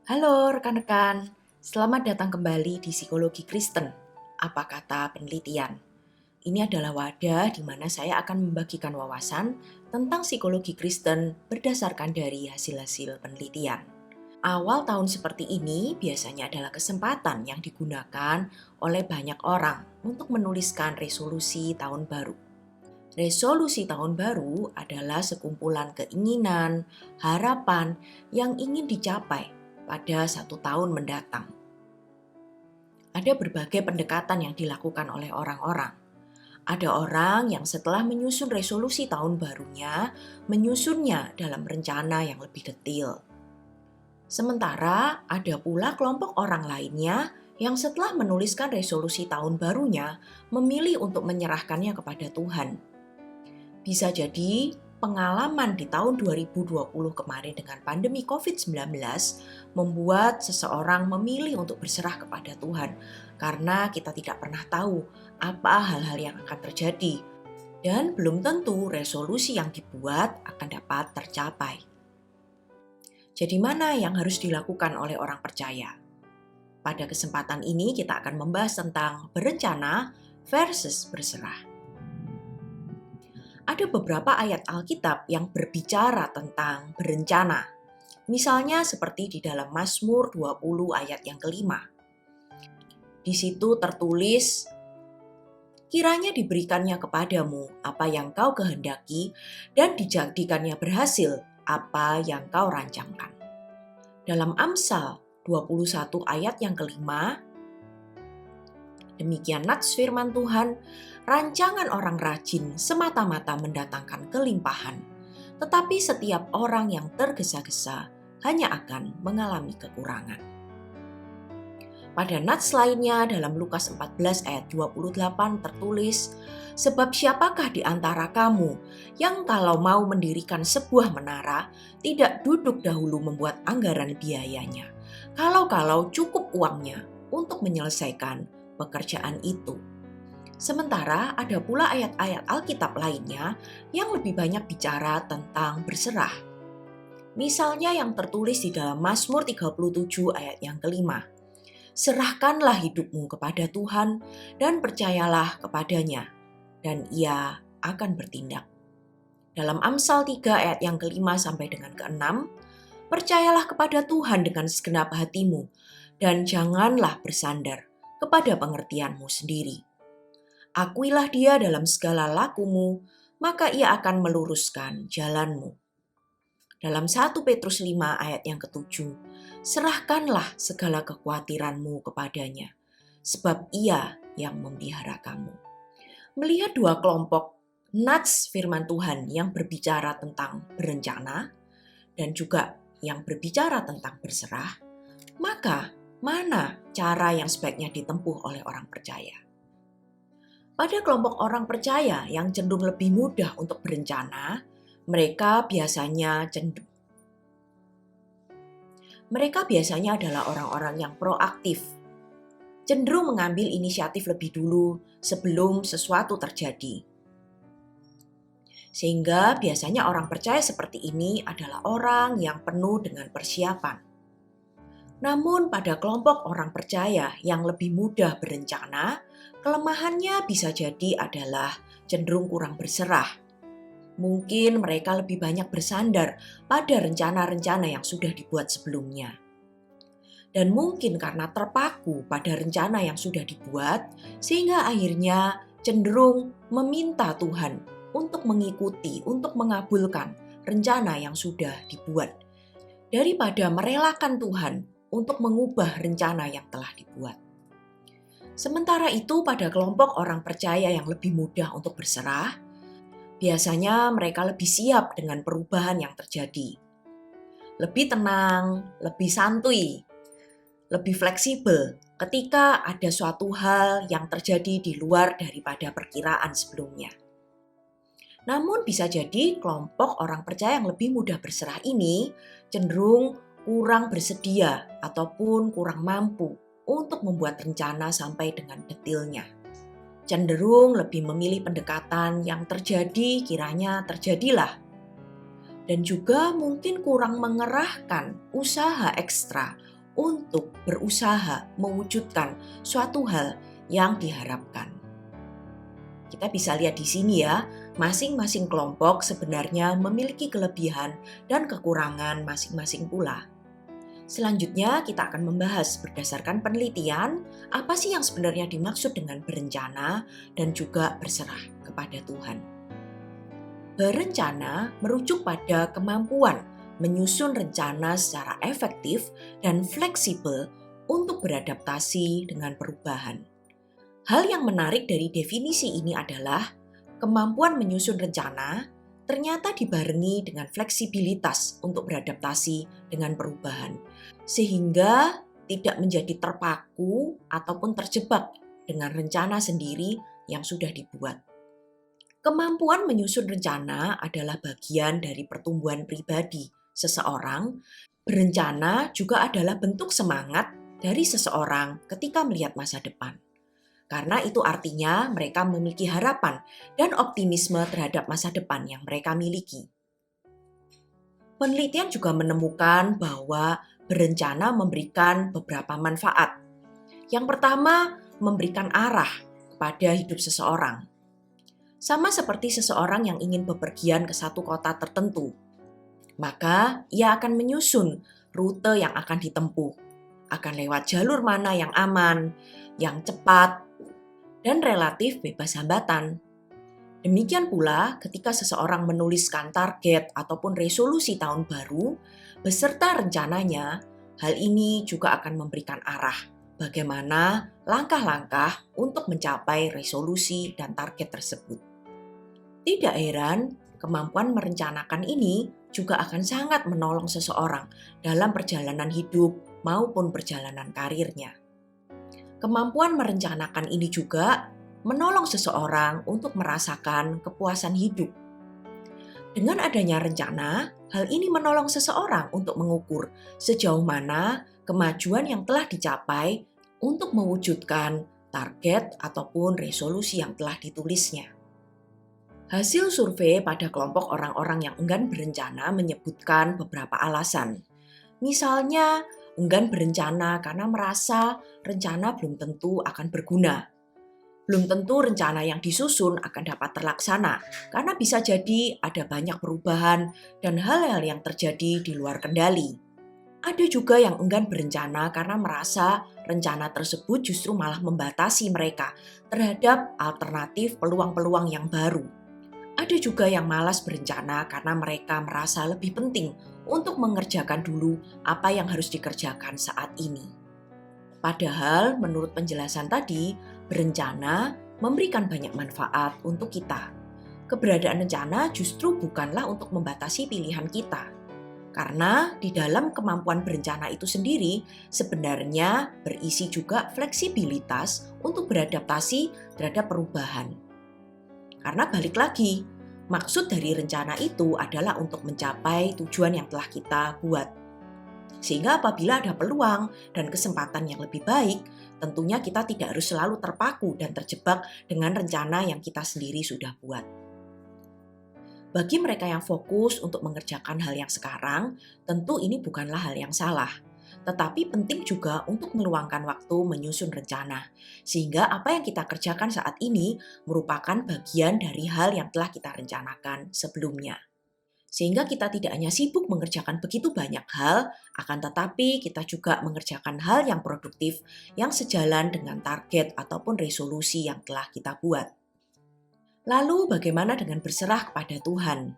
Halo rekan-rekan, selamat datang kembali di Psikologi Kristen. Apa kata penelitian? Ini adalah wadah di mana saya akan membagikan wawasan tentang psikologi Kristen berdasarkan dari hasil-hasil penelitian. Awal tahun seperti ini biasanya adalah kesempatan yang digunakan oleh banyak orang untuk menuliskan resolusi tahun baru. Resolusi tahun baru adalah sekumpulan keinginan, harapan yang ingin dicapai pada satu tahun mendatang. Ada berbagai pendekatan yang dilakukan oleh orang-orang. Ada orang yang setelah menyusun resolusi tahun barunya, menyusunnya dalam rencana yang lebih detail. Sementara ada pula kelompok orang lainnya yang setelah menuliskan resolusi tahun barunya, memilih untuk menyerahkannya kepada Tuhan. Bisa jadi pengalaman di tahun 2020 kemarin dengan pandemi COVID-19 membuat seseorang memilih untuk berserah kepada Tuhan karena kita tidak pernah tahu apa hal-hal yang akan terjadi dan belum tentu resolusi yang dibuat akan dapat tercapai. Jadi mana yang harus dilakukan oleh orang percaya? Pada kesempatan ini kita akan membahas tentang berencana versus berserah. Ada beberapa ayat Alkitab yang berbicara tentang berencana. Misalnya seperti di dalam Mazmur 20 ayat yang kelima. Di situ tertulis, kiranya diberikannya kepadamu apa yang kau kehendaki dan dijadikannya berhasil apa yang kau rancangkan. Dalam Amsal 21 ayat yang kelima, demikian nats firman Tuhan, rancangan orang rajin semata-mata mendatangkan kelimpahan, tetapi setiap orang yang tergesa-gesa hanya akan mengalami kekurangan. Pada nats lainnya dalam Lukas 14 ayat 28 tertulis, sebab siapakah di antara kamu yang kalau mau mendirikan sebuah menara tidak duduk dahulu membuat anggaran biayanya, kalau cukup uangnya untuk menyelesaikan pekerjaan itu. Sementara ada pula ayat-ayat Alkitab lainnya yang lebih banyak bicara tentang berserah. Misalnya yang tertulis di dalam Mazmur 37 ayat yang kelima. Serahkanlah hidupmu kepada Tuhan dan percayalah kepadanya, dan Ia akan bertindak. Dalam Amsal 3 ayat yang kelima sampai dengan keenam, percayalah kepada Tuhan dengan segenap hatimu, dan janganlah bersandar kepada pengertianmu sendiri. Akuilah Dia dalam segala lakumu, maka Ia akan meluruskan jalanmu. Dalam 1 Petrus 5 ayat yang ketujuh, serahkanlah segala kekhawatiranmu kepadanya, sebab Ia yang memelihara kamu. Melihat dua kelompok nats firman Tuhan yang berbicara tentang berencana dan juga yang berbicara tentang berserah, maka mana cara yang sebaiknya ditempuh oleh orang percaya? Pada kelompok orang percaya yang cenderung lebih mudah untuk berencana, mereka biasanya adalah orang-orang yang proaktif, cenderung mengambil inisiatif lebih dulu sebelum sesuatu terjadi. Sehingga biasanya orang percaya seperti ini adalah orang yang penuh dengan persiapan. Namun pada kelompok orang percaya yang lebih mudah berencana, kelemahannya bisa jadi adalah cenderung kurang berserah. Mungkin mereka lebih banyak bersandar pada rencana-rencana yang sudah dibuat sebelumnya. Dan mungkin karena terpaku pada rencana yang sudah dibuat, sehingga akhirnya cenderung meminta Tuhan untuk mengikuti, untuk mengabulkan rencana yang sudah dibuat, daripada merelakan Tuhan untuk mengubah rencana yang telah dibuat. Sementara itu pada kelompok orang percaya yang lebih mudah untuk berserah, biasanya mereka lebih siap dengan perubahan yang terjadi. Lebih tenang, lebih santuy, lebih fleksibel ketika ada suatu hal yang terjadi di luar daripada perkiraan sebelumnya. Namun bisa jadi kelompok orang percaya yang lebih mudah berserah ini cenderung kurang bersedia ataupun kurang mampu untuk membuat rencana sampai dengan detailnya. Cenderung lebih memilih pendekatan yang terjadi kiranya terjadilah. Dan juga mungkin kurang mengerahkan usaha ekstra untuk berusaha mewujudkan suatu hal yang diharapkan. Kita bisa lihat di sini ya, masing-masing kelompok sebenarnya memiliki kelebihan dan kekurangan masing-masing pula. Selanjutnya kita akan membahas berdasarkan penelitian apa sih yang sebenarnya dimaksud dengan berencana dan juga berserah kepada Tuhan. Berencana merujuk pada kemampuan menyusun rencana secara efektif dan fleksibel untuk beradaptasi dengan perubahan. Hal yang menarik dari definisi ini adalah kemampuan menyusun rencana ternyata dibarengi dengan fleksibilitas untuk beradaptasi dengan perubahan, sehingga tidak menjadi terpaku ataupun terjebak dengan rencana sendiri yang sudah dibuat. Kemampuan menyusun rencana adalah bagian dari pertumbuhan pribadi seseorang. Berencana juga adalah bentuk semangat dari seseorang ketika melihat masa depan. Karena itu artinya mereka memiliki harapan dan optimisme terhadap masa depan yang mereka miliki. Penelitian juga menemukan bahwa berencana memberikan beberapa manfaat. Yang pertama, memberikan arah kepada hidup seseorang. Sama seperti seseorang yang ingin bepergian ke satu kota tertentu, maka ia akan menyusun rute yang akan ditempuh, akan lewat jalur mana yang aman, yang cepat, dan relatif bebas hambatan. Demikian pula ketika seseorang menuliskan target ataupun resolusi tahun baru beserta rencananya, hal ini juga akan memberikan arah bagaimana langkah-langkah untuk mencapai resolusi dan target tersebut. Tidak heran, kemampuan merencanakan ini juga akan sangat menolong seseorang dalam perjalanan hidup maupun perjalanan karirnya. Kemampuan merencanakan ini juga menolong seseorang untuk merasakan kepuasan hidup. Dengan adanya rencana, hal ini menolong seseorang untuk mengukur sejauh mana kemajuan yang telah dicapai untuk mewujudkan target ataupun resolusi yang telah ditulisnya. Hasil survei pada kelompok orang-orang yang enggan berencana menyebutkan beberapa alasan. Misalnya, enggan berencana karena merasa rencana belum tentu akan berguna. Belum tentu rencana yang disusun akan dapat terlaksana karena bisa jadi ada banyak perubahan dan hal-hal yang terjadi di luar kendali. Ada juga yang enggan berencana karena merasa rencana tersebut justru malah membatasi mereka terhadap alternatif peluang-peluang yang baru. Ada juga yang malas berencana karena mereka merasa lebih penting untuk mengerjakan dulu apa yang harus dikerjakan saat ini. Padahal menurut penjelasan tadi, berencana memberikan banyak manfaat untuk kita. Keberadaan rencana justru bukanlah untuk membatasi pilihan kita. Karena di dalam kemampuan berencana itu sendiri sebenarnya berisi juga fleksibilitas untuk beradaptasi terhadap perubahan. Karena balik lagi, maksud dari rencana itu adalah untuk mencapai tujuan yang telah kita buat. Sehingga apabila ada peluang dan kesempatan yang lebih baik, tentunya kita tidak harus selalu terpaku dan terjebak dengan rencana yang kita sendiri sudah buat. Bagi mereka yang fokus untuk mengerjakan hal yang sekarang, tentu ini bukanlah hal yang salah. Tetapi penting juga untuk meluangkan waktu menyusun rencana, sehingga apa yang kita kerjakan saat ini merupakan bagian dari hal yang telah kita rencanakan sebelumnya. Sehingga kita tidak hanya sibuk mengerjakan begitu banyak hal, akan tetapi kita juga mengerjakan hal yang produktif yang sejalan dengan target ataupun resolusi yang telah kita buat. Lalu bagaimana dengan berserah kepada Tuhan?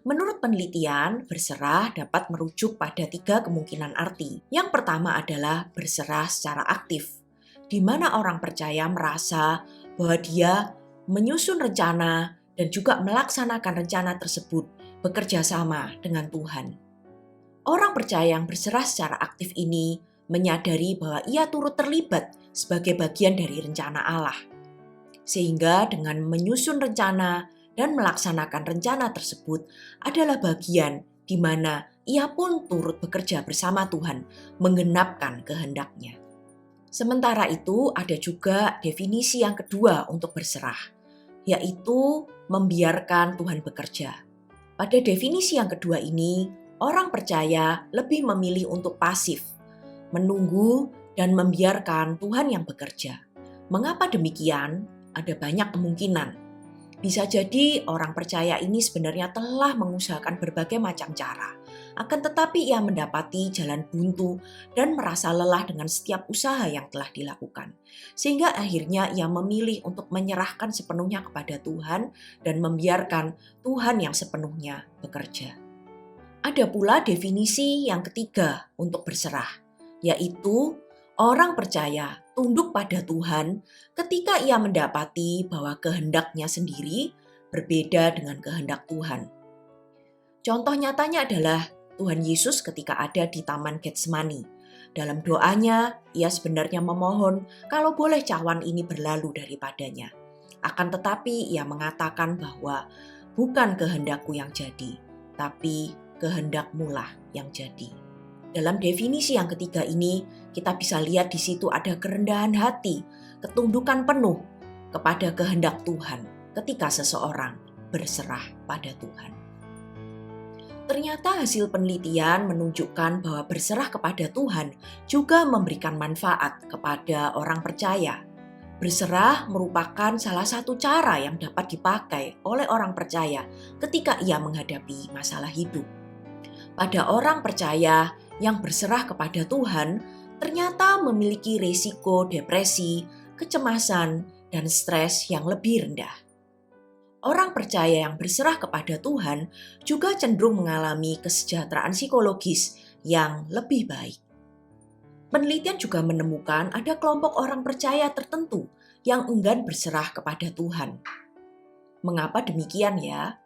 Menurut penelitian, berserah dapat merujuk pada 3 kemungkinan arti. Yang pertama adalah berserah secara aktif, di mana orang percaya merasa bahwa dia menyusun rencana dan juga melaksanakan rencana tersebut bekerja sama dengan Tuhan. Orang percaya yang berserah secara aktif ini menyadari bahwa ia turut terlibat sebagai bagian dari rencana Allah. Sehingga dengan menyusun rencana dan melaksanakan rencana tersebut adalah bagian di mana ia pun turut bekerja bersama Tuhan menggenapkan kehendak-Nya. Sementara itu ada juga definisi yang kedua untuk berserah, yaitu membiarkan Tuhan bekerja. Pada definisi yang kedua ini, orang percaya lebih memilih untuk pasif, menunggu, dan membiarkan Tuhan yang bekerja. Mengapa demikian? Ada banyak kemungkinan. Bisa jadi orang percaya ini sebenarnya telah mengusahakan berbagai macam cara. Akan tetapi ia mendapati jalan buntu dan merasa lelah dengan setiap usaha yang telah dilakukan. Sehingga akhirnya ia memilih untuk menyerahkan sepenuhnya kepada Tuhan dan membiarkan Tuhan yang sepenuhnya bekerja. Ada pula definisi yang ketiga untuk berserah, yaitu orang percaya tunduk pada Tuhan ketika ia mendapati bahwa kehendaknya sendiri berbeda dengan kehendak Tuhan. Contoh nyatanya adalah Tuhan Yesus ketika ada di Taman Getsemani. Dalam doanya, ia sebenarnya memohon kalau boleh cawan ini berlalu daripadanya. Akan tetapi ia mengatakan bahwa bukan kehendakku yang jadi, tapi kehendakmu lah yang jadi. Dalam definisi yang ketiga ini, kita bisa lihat di situ ada kerendahan hati, ketundukan penuh kepada kehendak Tuhan ketika seseorang berserah pada Tuhan. Ternyata hasil penelitian menunjukkan bahwa berserah kepada Tuhan juga memberikan manfaat kepada orang percaya. Berserah merupakan salah satu cara yang dapat dipakai oleh orang percaya ketika ia menghadapi masalah hidup. Pada orang percaya yang berserah kepada Tuhan ternyata memiliki risiko depresi, kecemasan, dan stres yang lebih rendah. Orang percaya yang berserah kepada Tuhan juga cenderung mengalami kesejahteraan psikologis yang lebih baik. Penelitian juga menemukan ada kelompok orang percaya tertentu yang enggan berserah kepada Tuhan. Mengapa demikian ya?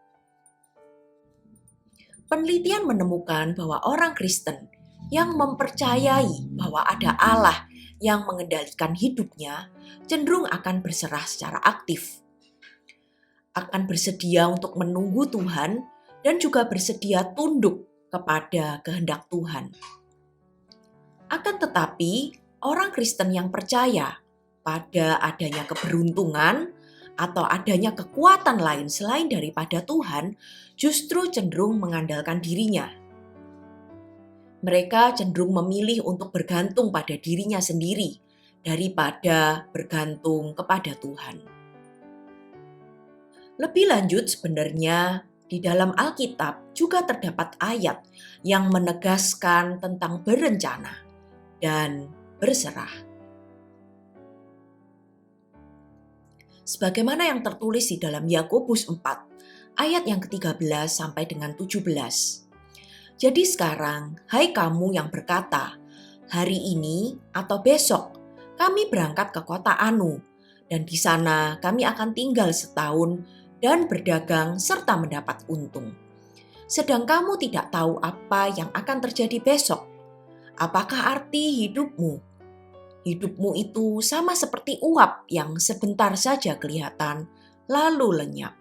Penelitian menemukan bahwa orang Kristen yang mempercayai bahwa ada Allah yang mengendalikan hidupnya cenderung akan berserah secara aktif, akan bersedia untuk menunggu Tuhan dan juga bersedia tunduk kepada kehendak Tuhan. Akan tetapi, orang Kristen yang percaya pada adanya keberuntungan atau adanya kekuatan lain selain daripada Tuhan justru cenderung mengandalkan dirinya. Mereka cenderung memilih untuk bergantung pada dirinya sendiri daripada bergantung kepada Tuhan. Lebih lanjut sebenarnya di dalam Alkitab juga terdapat ayat yang menegaskan tentang berencana dan berserah. Sebagaimana yang tertulis di dalam Yakobus 4 ayat yang ke-13 sampai dengan 17. Jadi sekarang, hai kamu yang berkata, hari ini atau besok kami berangkat ke kota Anu, dan di sana kami akan tinggal setahun dan berdagang serta mendapat untung. Sedang kamu tidak tahu apa yang akan terjadi besok. Apakah arti hidupmu? Hidupmu itu sama seperti uap yang sebentar saja kelihatan, lalu lenyap.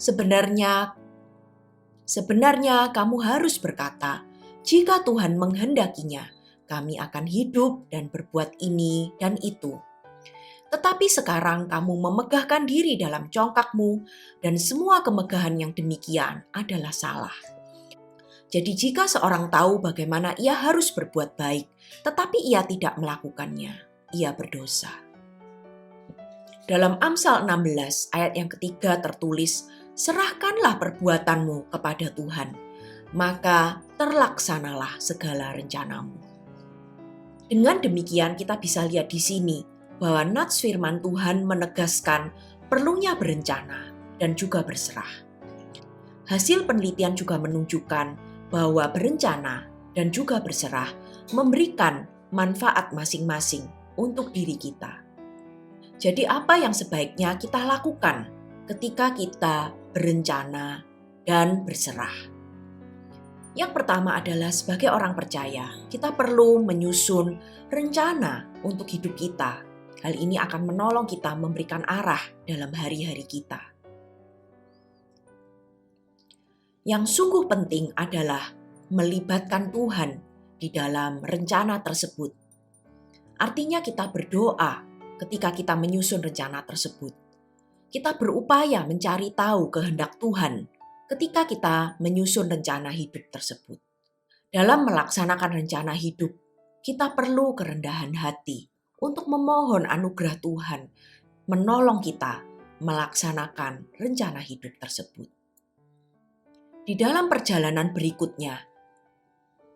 Sebenarnya kamu harus berkata, jika Tuhan menghendakinya, kami akan hidup dan berbuat ini dan itu. Tetapi sekarang kamu memegahkan diri dalam congkakmu dan semua kemegahan yang demikian adalah salah. Jadi jika seorang tahu bagaimana ia harus berbuat baik, tetapi ia tidak melakukannya, ia berdosa. Dalam Amsal 16 ayat yang ketiga tertulis, serahkanlah perbuatanmu kepada Tuhan, maka terlaksanalah segala rencanamu. Dengan demikian kita bisa lihat di sini bahwa nats firman Tuhan menegaskan perlunya berencana dan juga berserah. Hasil penelitian juga menunjukkan bahwa berencana dan juga berserah memberikan manfaat masing-masing untuk diri kita. Jadi apa yang sebaiknya kita lakukan ketika kita berencana dan berserah? Yang pertama adalah sebagai orang percaya, kita perlu menyusun rencana untuk hidup kita. Hal ini akan menolong kita memberikan arah dalam hari-hari kita. Yang sungguh penting adalah melibatkan Tuhan di dalam rencana tersebut. Artinya kita berdoa ketika kita menyusun rencana tersebut. Kita berupaya mencari tahu kehendak Tuhan ketika kita menyusun rencana hidup tersebut. Dalam melaksanakan rencana hidup, Kita perlu kerendahan hati untuk memohon anugerah Tuhan menolong kita melaksanakan rencana hidup tersebut. Di dalam perjalanan berikutnya,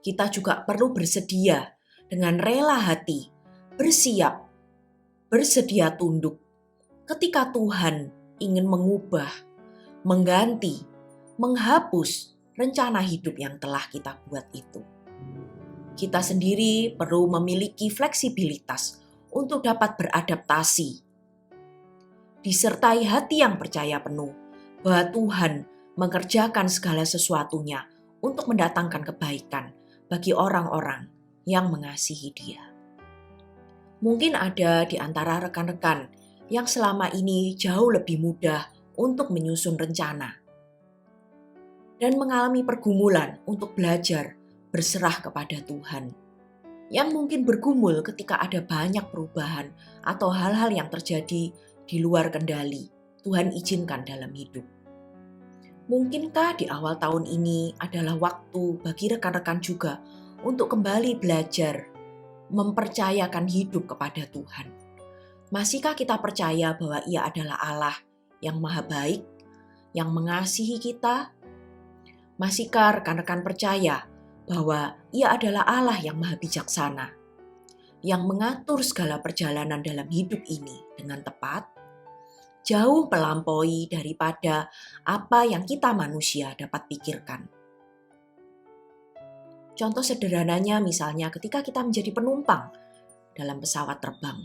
kita juga perlu bersedia dengan rela hati, bersiap, bersedia tunduk ketika Tuhan ingin mengubah, mengganti, menghapus rencana hidup yang telah kita buat itu. Kita sendiri perlu memiliki fleksibilitas untuk dapat beradaptasi, disertai hati yang percaya penuh bahwa Tuhan mengerjakan segala sesuatunya untuk mendatangkan kebaikan bagi orang-orang yang mengasihi Dia. Mungkin ada di antara rekan-rekan yang selama ini jauh lebih mudah untuk menyusun rencana dan mengalami pergumulan untuk belajar berserah kepada Tuhan, yang mungkin bergumul ketika ada banyak perubahan atau hal-hal yang terjadi di luar kendali Tuhan izinkan dalam hidup. Mungkinkah di awal tahun ini adalah waktu bagi rekan-rekan juga untuk kembali belajar mempercayakan hidup kepada Tuhan? Masihkah kita percaya bahwa Ia adalah Allah yang maha baik, yang mengasihi kita? Masihkah rekan-rekan percaya bahwa Ia adalah Allah yang maha bijaksana, yang mengatur segala perjalanan dalam hidup ini dengan tepat, jauh melampaui daripada apa yang kita manusia dapat pikirkan. Contoh sederhananya misalnya ketika kita menjadi penumpang dalam pesawat terbang,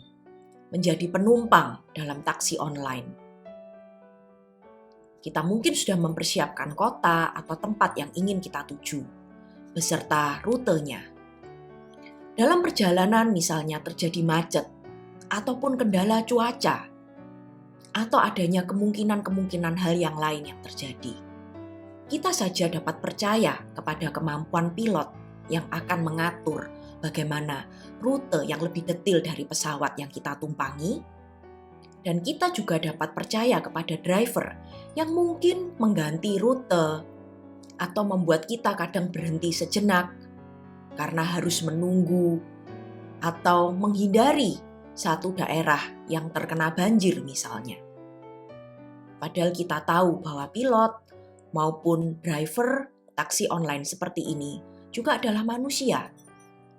menjadi penumpang dalam taksi online. Kita mungkin sudah mempersiapkan kota atau tempat yang ingin kita tuju, beserta rutenya. Dalam perjalanan misalnya terjadi macet, ataupun kendala cuaca, atau adanya kemungkinan-kemungkinan hal yang lain yang terjadi. Kita saja dapat percaya kepada kemampuan pilot yang akan mengatur bagaimana rute yang lebih detail dari pesawat yang kita tumpangi, dan kita juga dapat percaya kepada driver yang mungkin mengganti rute atau membuat kita kadang berhenti sejenak karena harus menunggu atau menghindari satu daerah yang terkena banjir misalnya. Padahal kita tahu bahwa pilot maupun driver taksi online seperti ini juga adalah manusia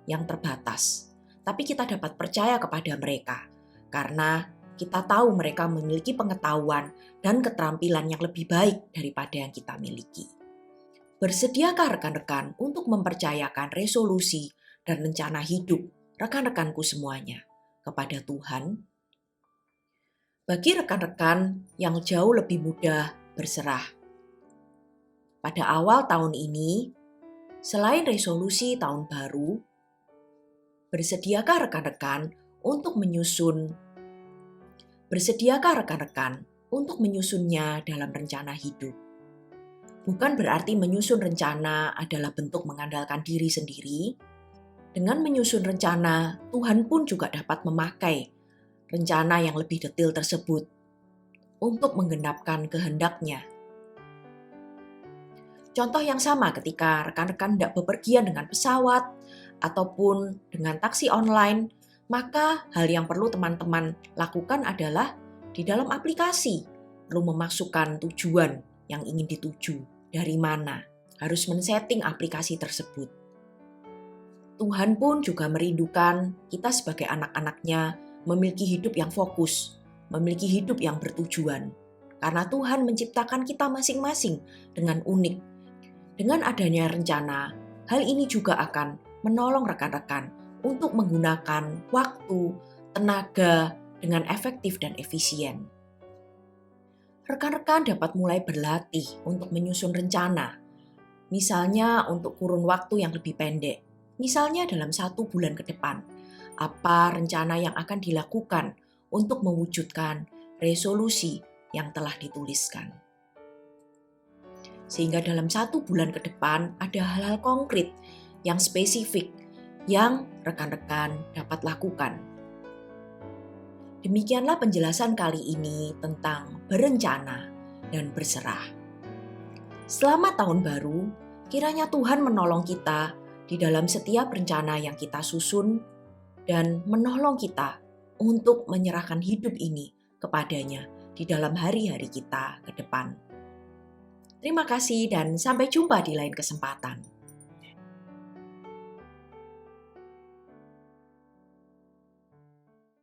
yang terbatas. Tapi kita dapat percaya kepada mereka karena kita tahu mereka memiliki pengetahuan dan keterampilan yang lebih baik daripada yang kita miliki. Bersediakah rekan-rekan untuk mempercayakan resolusi dan rencana hidup rekan-rekanku semuanya kepada Tuhan? Bagi rekan-rekan yang jauh lebih mudah berserah, pada awal tahun ini, selain resolusi tahun baru, bersediakah rekan-rekan untuk menyusunnya dalam rencana hidup? Bukan berarti menyusun rencana adalah bentuk mengandalkan diri sendiri. Dengan menyusun rencana, Tuhan pun juga dapat memakai rencana yang lebih detail tersebut untuk menggenapkan kehendak-Nya. Contoh yang sama ketika rekan-rekan tidak bepergian dengan pesawat ataupun dengan taksi online, maka hal yang perlu teman-teman lakukan adalah di dalam aplikasi perlu memasukkan tujuan yang ingin dituju, dari mana, harus men-setting aplikasi tersebut. Tuhan pun juga merindukan kita sebagai anak-anak-Nya memiliki hidup yang fokus, memiliki hidup yang bertujuan. Karena Tuhan menciptakan kita masing-masing dengan unik. Dengan adanya rencana, hal ini juga akan menolong rekan-rekan untuk menggunakan waktu, tenaga dengan efektif dan efisien. Rekan-rekan dapat mulai berlatih untuk menyusun rencana, misalnya untuk kurun waktu yang lebih pendek, misalnya dalam 1 bulan ke depan, apa rencana yang akan dilakukan untuk mewujudkan resolusi yang telah dituliskan. Sehingga dalam 1 bulan ke depan ada hal-hal konkret yang spesifik yang rekan-rekan dapat lakukan. Demikianlah penjelasan kali ini tentang berencana dan berserah. Selamat tahun baru, kiranya Tuhan menolong kita di di dalam setiap rencana yang kita susun dan menolong kita untuk menyerahkan hidup ini kepadanya di dalam hari-hari kita ke depan. Terima kasih dan sampai jumpa di lain kesempatan.